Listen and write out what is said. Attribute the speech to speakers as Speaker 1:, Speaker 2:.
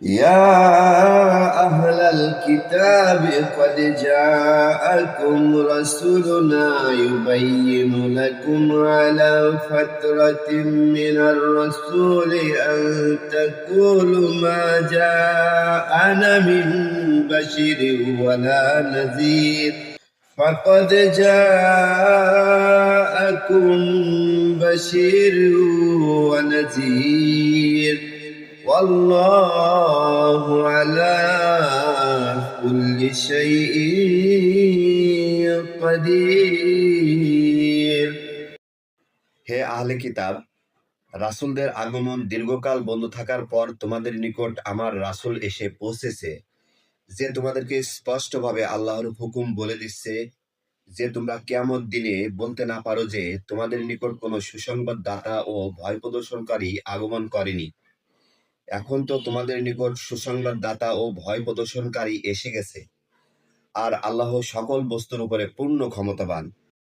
Speaker 1: يا أهل الكتاب قد جاءكم رسولنا يبين لكم على فترة من الرسول أن تقولوا ما جاءنا من بشير ولا نذير فقد جاءكم بشير ونذير والله على كل شيء قدير।
Speaker 2: হে আহলে কিতাব, রাসূলদের আগমন দীর্ঘকাল বন্ধ থাকার পর তোমাদের নিকট আমার রাসূল এসে পৌঁছেছে, যে তোমাদেরকে স্পষ্টভাবে আল্লাহর হুকুম বলে দিচ্ছে, যে তোমরা কিয়ামত দিনে বলতে না পারো যে তোমাদের নিকট কোনো সুসংবাদ দাতা ও ভয় প্রদর্শনকারী আগমন করেনি। এখন তো তোমাদের নিকট সুসংবাদ দাতা ও ভয় প্রদর্শনকারী এসে গেছে, আর আল্লাহ সকল বস্তুর উপরে পূর্ণ ক্ষমতাবান।